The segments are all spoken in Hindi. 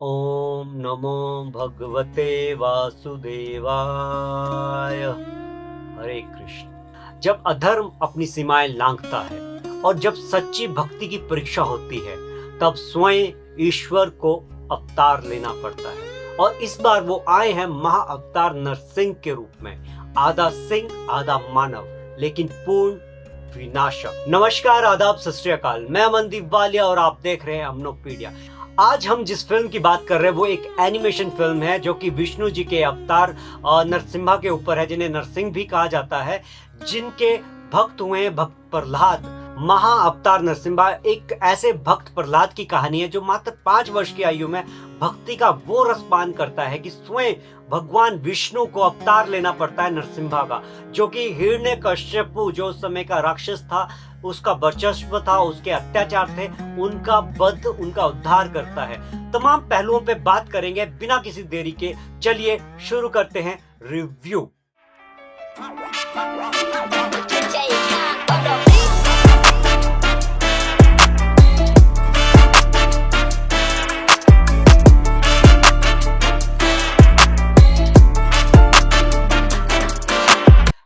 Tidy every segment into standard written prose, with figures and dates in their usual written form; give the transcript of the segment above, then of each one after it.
ओम नमो भगवते वासुदेवाय। हरे कृष्ण। जब अधर्म अपनी सीमाएं लांघता है और जब सच्ची भक्ति की परीक्षा होती है, तब स्वयं ईश्वर को अवतार लेना पड़ता है। और इस बार वो आए हैं महाअवतार नरसिंह के रूप में, आधा सिंह आधा मानव, लेकिन पूर्ण विनाशक। नमस्कार, आदाब, सत श्री अकाल। मैं अमनदीप वालिया और आप देख रहे हैं अमनोपीडिया। आज हम जिस फिल्म की बात कर रहे हैं वो एक एनिमेशन फिल्म है जो कि विष्णु जी के अवतार नरसिम्हा के ऊपर है, जिन्हें नरसिंह भी कहा जाता है, जिनके भक्त हुए हैं भक्त प्रहलाद। महाअवतार नरसिम्हा एक ऐसे भक्त प्रहलाद की कहानी है जो मात्र 5 वर्ष की आयु में भक्ति का वो रस पान करता है कि स्वयं भगवान विष्णु को अवतार लेना पड़ता है नरसिम्हा का, जो कि हिरण्यकश्यपु जो उस समय का राक्षस था, उसका वर्चस्व था, उसके अत्याचार थे, उनका वध, उनका उद्धार करता है। तमाम पहलुओं पे बात करेंगे बिना किसी देरी के। चलिए शुरू करते हैं रिव्यू।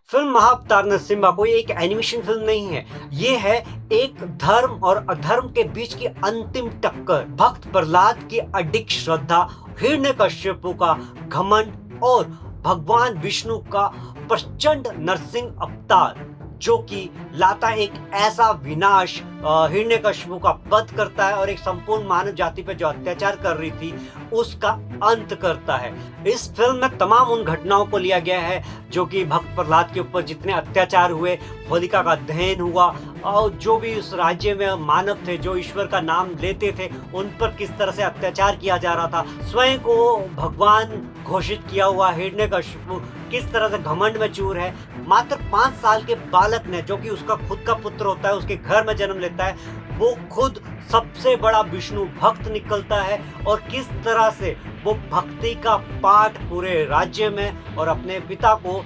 फिल्म महाअवतार नरसिम्हा कोई एक एनिमेशन फिल्म नहीं है, ये है एक धर्म और अधर्म के बीच की अंतिम टक्कर। भक्त प्रहलाद की अडिग श्रद्धा, हिरण्यकश्यपु का घमंड और भगवान विष्णु का प्रचंड नरसिंह अवतार, जो कि लाता एक ऐसा विनाश, हिरण्यकश्यपु का वध करता है और एक संपूर्ण मानव जाति पर जो अत्याचार कर रही थी उसका अंत करता है। इस फिल्म में तमाम उन घटनाओं को लिया गया है जो कि भक्त प्रहलाद के ऊपर जितने अत्याचार हुए, होलिका का दहन हुआ, और जो भी उस राज्य में मानव थे जो ईश्वर का नाम लेते थे, उन पर किस तरह से अत्याचार किया जा रहा था। स्वयं को भगवान घोषित किया हुआ हिरण्यकश्यपु किस तरह से घमंड में चूर है। मात्र 5 साल के बालक ने, जो कि उसका खुद का पुत्र होता है, उसके घर में जन्म लेता है, वो खुद सबसे बड़ा विष्णु भक्त निकलता है और किस तरह से वो भक्ति का पाठ पूरे राज्य में और अपने पिता को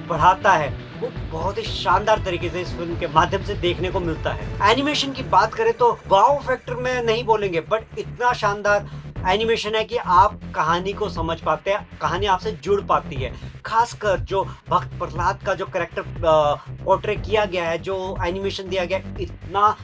पढ़ाता है, वो बहुत ही शानदार तरीके से इस फिल्म के माध्यम से देखने को मिलता है। एनिमेशन की बात करें तो वाव फैक्टर में नहीं बोलेंगे, बट इतना शानदार एनिमेशन है कि आप कहानी को समझ पाते हैं, कहानी आपसे जुड़ पाती है। खासकर जो भक्त प्रहलाद का जो कैरेक्टर पोर्ट्रे किया गया है, जो एनिमेशन दिया गया है, इतना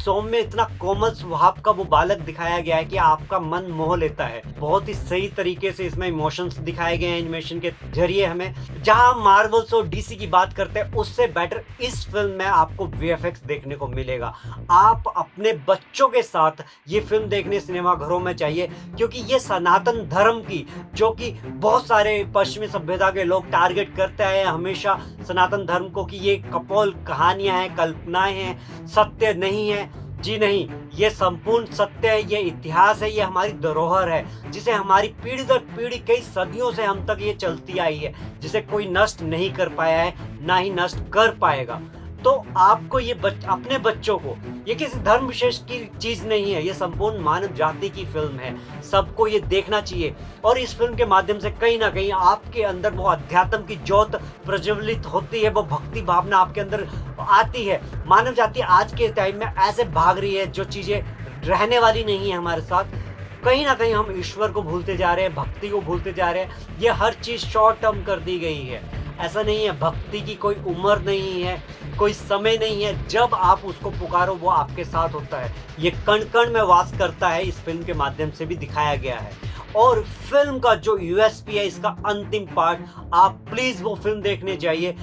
सौम्य, इतना कोमल स्वभाव का वो बालक दिखाया गया है कि आपका मन मोह लेता है। बहुत ही सही तरीके से इसमें इमोशंस दिखाए गए हैं एनिमेशन के जरिए हमें। जहां मार्वल्स और डीसी की बात करते हैं, उससे बेटर इस फिल्म में आपको वीएफएक्स देखने को मिलेगा। आप अपने बच्चों के साथ ये फिल्म देखने सिनेमा घरों में चाहिए, क्योंकि ये सनातन धर्म की, जो कि बहुत सारे पश्चिमी सभ्यता के लोग टारगेट करते हैं हमेशा सनातन धर्म को कि ये कपोल कहानियां हैं, कल्पनाएं हैं, सत्य नहीं है। जी नहीं, ये संपूर्ण सत्य है, ये इतिहास है, ये हमारी धरोहर है, जिसे हमारी पीढ़ी दर पीढ़ी कई सदियों से हम तक ये चलती आई है, जिसे कोई नष्ट नहीं कर पाया है, ना ही नष्ट कर पाएगा। तो आपको ये अपने बच्चों को, ये किसी धर्म विशेष की चीज नहीं है, ये संपूर्ण मानव जाति की फिल्म है, सबको ये देखना चाहिए। और इस फिल्म के माध्यम से कहीं ना कहीं आपके अंदर वो अध्यात्म की ज्योत प्रज्वलित होती है, वो भक्ति भावना आपके अंदर आती है। मानव जाति आज के टाइम में ऐसे भाग रही है, जो चीजें रहने वाली नहीं है हमारे साथ। कहीं ना कहीं हम ईश्वर को भूलते जा रहे हैं, भक्ति को भूलते जा रहे हैं। ये हर चीज शॉर्ट टर्म कर दी गई है। ऐसा नहीं है, भक्ति की कोई उम्र नहीं है, कोई समय नहीं है। जब आप उसको पुकारो वो आपके साथ होता है। ये कण कण में वास करता है, इस फिल्म के माध्यम से भी दिखाया गया है। और फिल्म का जो यूएसपी है, इसका अंतिम पार्ट, आप प्लीज वो फिल्म देखने जाइए।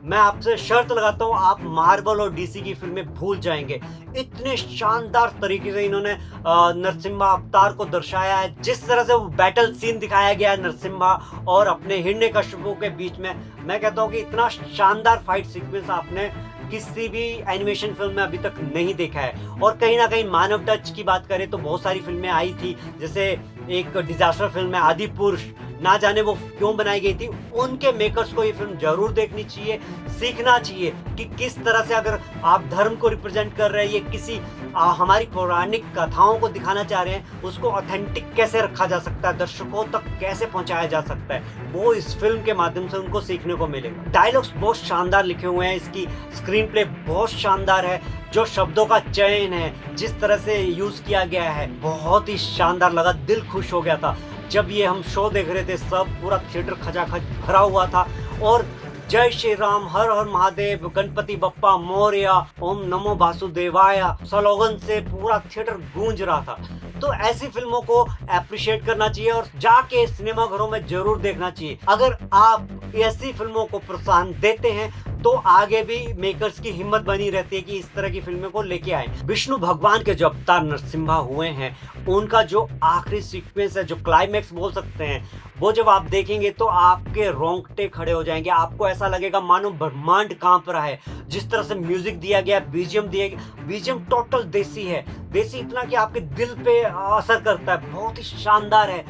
मैं आपसे शर्त लगाता हूँ, आप मार्वल और डीसी की फिल्में भूल जाएंगे। इतने शानदार तरीके से इन्होंने नरसिम्हा अवतार को दर्शाया है। जिस तरह से वो बैटल सीन दिखाया गया है नरसिम्हा और अपने हिरण्यकश्यपु के बीच में, मैं कहता हूँ कि इतना शानदार फाइट सीक्वेंस आपने किसी भी एनिमेशन फिल्म में अभी तक नहीं देखा है। और कहीं ना कहीं मानव टच की बात करें तो बहुत सारी फिल्में आई थी, जैसे एक डिजास्टर फिल्म है आदिपुरुष ना जाने वो क्यों बनाई गई थी। उनके मेकर्स को ये फिल्म जरूर देखनी चाहिए, सीखना चाहिए कि किस तरह से अगर आप धर्म को रिप्रेजेंट कर रहे हैं, ये किसी हमारी पौराणिक कथाओं को दिखाना चाह रहे हैं, उसको ऑथेंटिक कैसे रखा जा सकता है, दर्शकों तक कैसे पहुंचाया जा सकता है, वो इस फिल्म के माध्यम से उनको सीखने को मिलेगा। डायलॉग्स बहुत शानदार लिखे हुए हैं, इसकी स्क्रीन प्ले बहुत शानदार है, जो शब्दों का चयन है, जिस तरह से यूज किया गया है, बहुत ही शानदार लगा। दिल खुश हो गया था जब ये हम शो देख रहे थे। सब पूरा थिएटर खचाखच भरा हुआ था और जय श्री राम, हर हर महादेव, गणपति बप्पा मोरया, ओम नमो वासुदेवाय स्लोगन से पूरा थिएटर गूंज रहा था। तो ऐसी फिल्मों को अप्रिशिएट करना चाहिए और जाके सिनेमा घरों में जरूर देखना चाहिए। अगर आप ऐसी फिल्मों को प्रोत्साहन देते हैं तो आगे भी मेकर्स की हिम्मत बनी रहती है कि इस तरह की फिल्में को लेके आए। विष्णु भगवान के जो अवतार नरसिम्हा हुए हैं, उनका जो आखिरी सीक्वेंस है, जो क्लाइमेक्स बोल सकते हैं, वो जब आप देखेंगे तो आपके रोंगटे खड़े हो जाएंगे। आपको ऐसा लगेगा मानो ब्रह्मांड कांप रहा है। जिस तरह से म्यूजिक दिया गया, बीजीएम दिया गया, बीजीएम टोटल देसी है, देसी इतना कि आपके दिल पे असर करता है। बहुत ही शानदार है।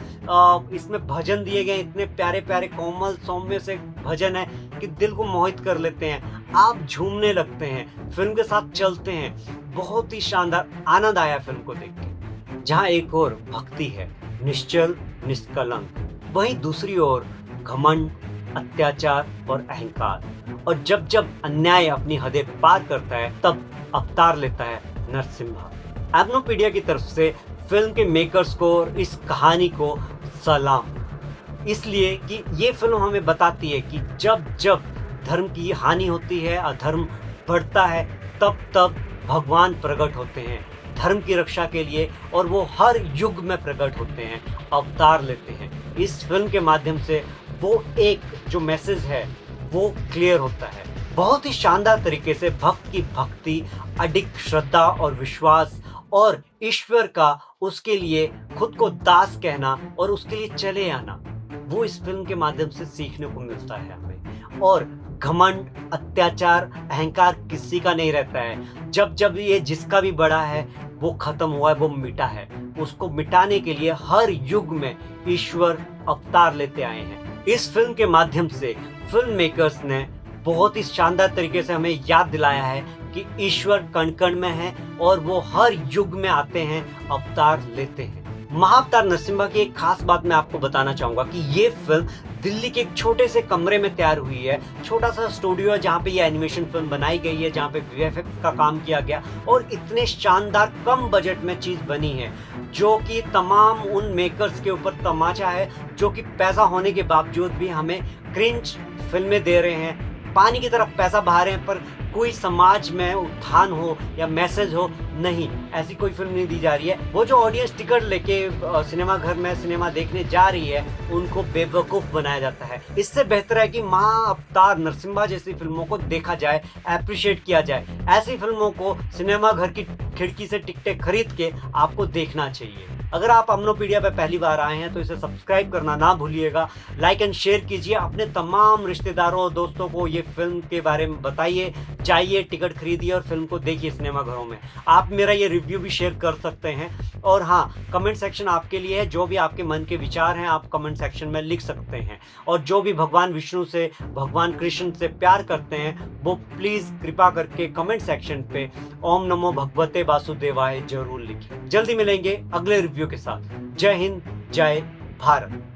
इसमें भजन दिए गए, इतने प्यारे प्यारे कोमल सौम्य से भजन है कि दिल को मोहित कर लेते हैं। आप झूमने लगते हैं, फिल्म के साथ चलते हैं। बहुत ही शानदार आनंद आया फिल्म को देख के। जहाँ एक और भक्ति है, निश्चल निष्कलंक, वहीं दूसरी ओर घमंड, अत्याचार और अहंकार। और जब जब अन्याय अपनी हदें पार करता है तब अवतार लेता है नरसिम्हा। एब्नोपीडिया की तरफ से फिल्म के मेकर्स को और इस कहानी को सलाम, इसलिए कि ये फिल्म हमें बताती है कि जब जब धर्म की हानि होती है, अधर्म बढ़ता है, तब तब भगवान प्रकट होते हैं धर्म की रक्षा के लिए, और वो हर युग में प्रकट होते हैं, अवतार लेते हैं। इस फिल्म के माध्यम से वो एक जो मैसेज है वो क्लियर होता है। बहुत ही शानदार तरीके से भक्त की भक्ति, अडिग श्रद्धा और विश्वास, और ईश्वर का उसके लिए खुद को दास कहना और उसके लिए चले आना, वो इस फिल्म के माध्यम से सीखने को मिलता है हमें। और घमंड, अत्याचार, अहंकार किसी का नहीं रहता है। जब जब ये जिसका भी बड़ा है वो खत्म हुआ है, वो मिटा है, उसको मिटाने के लिए हर युग में ईश्वर अवतार लेते आए हैं। इस फिल्म के माध्यम से फिल्म मेकर्स ने बहुत ही शानदार तरीके से हमें याद दिलाया है कि ईश्वर कण कण में है और वो हर युग में आते हैं, अवतार लेते हैं। महाअवतार नरसिम्हा की एक खास बात मैं आपको बताना चाहूंगा कि ये फिल्म दिल्ली के एक छोटे से कमरे में तैयार हुई है। छोटा सा स्टूडियो है जहाँ पे ये एनिमेशन फिल्म बनाई गई है, जहाँ पे वीएफएक्स का काम किया गया, और इतने शानदार कम बजट में चीज बनी है जो कि तमाम उन मेकर्स के ऊपर तमाचा है, जो कि पैसा होने के बावजूद भी हमें क्रिंज फिल्में दे रहे हैं, पानी की तरफ पैसा बहा रहे हैं, पर कोई समाज में उत्थान हो या मैसेज हो, नहीं, ऐसी कोई फिल्म नहीं दी जा रही है। वो जो ऑडियंस टिकट लेके सिनेमा घर में सिनेमा देखने जा रही है, उनको बेवकूफ़ बनाया जाता है। इससे बेहतर है कि महाअवतार नरसिम्हा जैसी फिल्मों को देखा जाए, अप्रिशिएट किया जाए। ऐसी फिल्मों को सिनेमा घर की खिड़की से टिकटें खरीद के आपको देखना चाहिए। अगर आप एब्नोपीडिया पे पहली बार आए हैं तो इसे सब्सक्राइब करना ना भूलिएगा, लाइक एंड शेयर कीजिए, अपने तमाम रिश्तेदारों और दोस्तों को ये फिल्म के बारे में बताइए, जाइए टिकट खरीदिए और फिल्म को देखिए सिनेमा घरों में। आप मेरा ये रिव्यू भी शेयर कर सकते हैं। और हाँ, कमेंट सेक्शन आपके लिए है, जो भी आपके मन के विचार हैं आप कमेंट सेक्शन में लिख सकते हैं। और जो भी भगवान विष्णु से, भगवान कृष्ण से प्यार करते हैं वो प्लीज़ कृपा करके कमेंट सेक्शन पे ओम नमो भगवते वासुदेवाय जरूर लिखिए। जल्दी मिलेंगे अगले रिव्यू के साथ। जय हिंद, जय भारत।